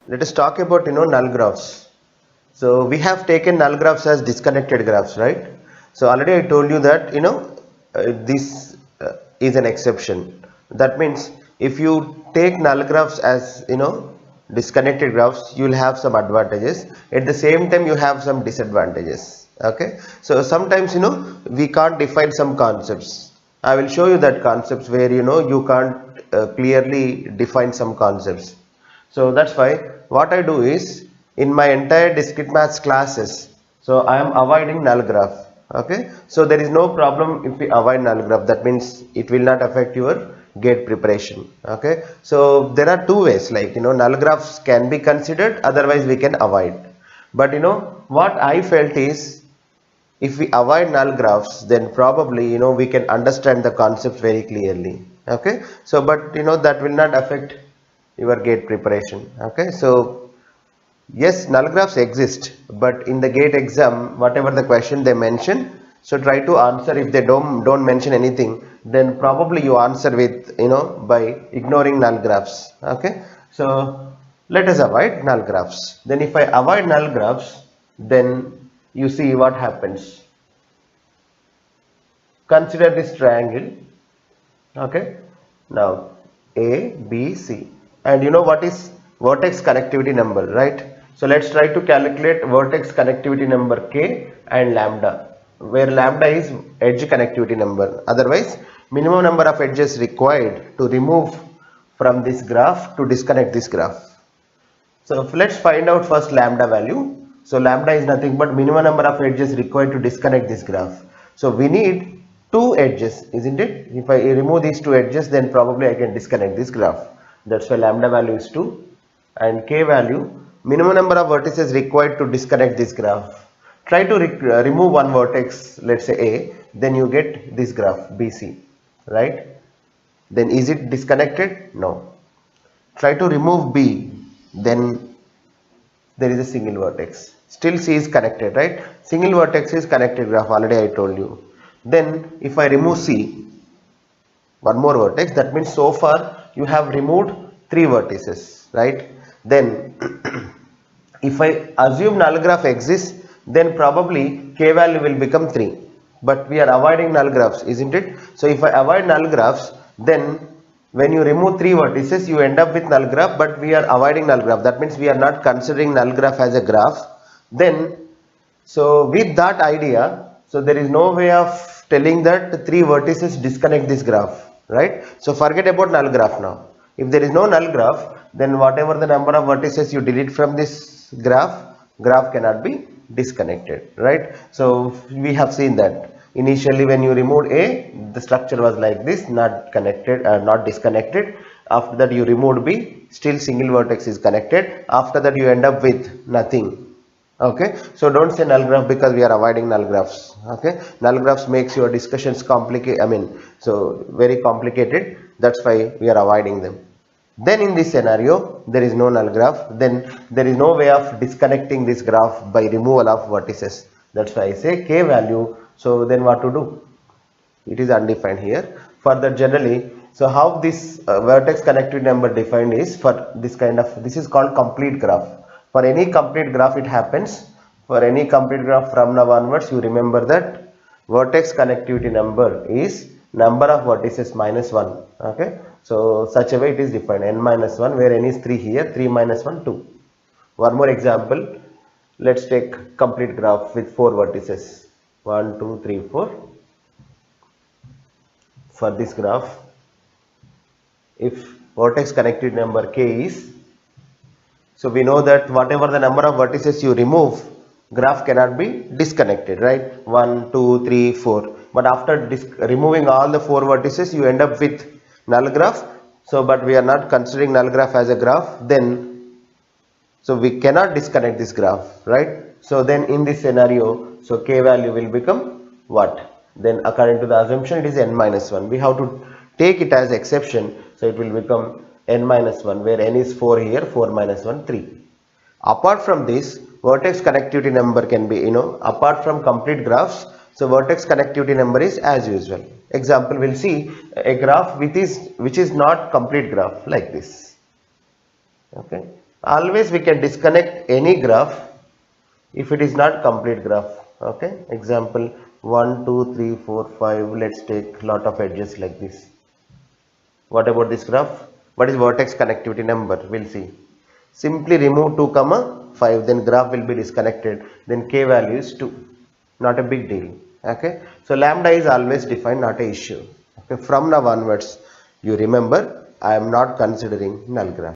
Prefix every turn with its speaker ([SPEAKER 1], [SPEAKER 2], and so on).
[SPEAKER 1] Let us talk about null graphs. So we have taken null graphs as disconnected graphs, right? So already I told you that this is an exception. That means if you take null graphs as disconnected graphs, you will have some advantages. At the same time, you have some disadvantages. Okay. So sometimes we can't define some concepts. I will show you that concepts where you can't clearly define some concepts. So that's why what I do is in my entire discrete maths classes, so I am avoiding null graph. Okay, so there is no problem if we avoid null graph. That means it will not affect your gate preparation. Okay, so there are two ways, like null graphs can be considered, otherwise we can avoid. But what I felt is if we avoid null graphs, then probably we can understand the concept very clearly. Okay, so but that will not affect your gate preparation. Okay, so yes, null graphs exist, but in the gate exam, whatever the question they mention, so try to answer. If they don't mention anything, then probably you answer with by ignoring null graphs. Okay, so let us avoid null graphs. Then if I avoid null graphs, then you see what happens. Consider this triangle. Okay, now A, B, C, and you know what is vertex connectivity number, right? So let's try to calculate vertex connectivity number K and lambda, where lambda is edge connectivity number. Otherwise, minimum number of edges required to remove from this graph to disconnect this graph. So let's find out first lambda value. So lambda is nothing but minimum number of edges required to disconnect this graph. So we need two edges, isn't it? If I remove these two edges, then probably I can disconnect this graph. That's why lambda value is 2, and K value, minimum number of vertices required to disconnect this graph. Try to remove one vertex, let's say A, then you get this graph BC, right? Then is it disconnected? No. Try to remove B, then there is a single vertex. Still C is connected, right? Single vertex is connected graph, already I told you. Then if I remove C, one more vertex, that means so far you have removed 3 vertices, right? Then if I assume null graph exists, then probably K value will become 3. But we are avoiding null graphs, isn't it? So if I avoid null graphs, then when you remove 3 vertices, you end up with null graph, but we are avoiding null graph. That means we are not considering null graph as a graph. Then, so with that idea, so there is no way of telling that 3 vertices disconnect this graph, right? So forget about null graph now. If there is no null graph, then whatever the number of vertices you delete from this graph cannot be disconnected, right? So we have seen that initially when you removed A, the structure was like this, not connected, not disconnected. After that you removed B, still single vertex is connected. After that you end up with nothing. Okay, so don't say null graph because we are avoiding null graphs. Okay, null graphs makes your discussions complicated, so very complicated. That's why we are avoiding them. Then in this scenario, there is no null graph, then there is no way of disconnecting this graph by removal of vertices. That's why I say K value. So then what to do? It is undefined here. Further, generally, so how this vertex connectivity number defined is for this kind of, this is called complete graph. For any complete graph it happens. For any complete graph from now onwards, you remember that vertex connectivity number is number of vertices minus 1. Okay, so such a way it is defined, n minus 1, where n is 3 here, 3 minus 1, 2. One more example, let's take complete graph with 4 vertices, 1, 2, 3, 4. For this graph, if vertex connectivity number K is, so we know that whatever the number of vertices you remove, graph cannot be disconnected, right? 1, 2, 3, 4. But after removing all the 4 vertices, you end up with null graph. So, but we are not considering null graph as a graph. Then, so we cannot disconnect this graph, right? So then in this scenario, so K value will become what? Then according to the assumption, it is n minus 1. We have to take it as exception. So it will become n minus 1, where n is 4 here, 4 minus 1, 3. Apart from this, vertex connectivity number can be, apart from complete graphs, so vertex connectivity number is as usual. Example, we'll see a graph which is not complete graph like this. Okay, Always we can disconnect any graph if it is not complete graph. Okay, example 1 2 3 4 5, let's take lot of edges like this. What about this graph? What is vertex connectivity number? We'll see. Simply remove 2 comma 5, then graph will be disconnected, then k value is 2. Not a big deal. Okay, so lambda is always defined, not a issue. Okay, from now onwards you remember I am not considering null graph.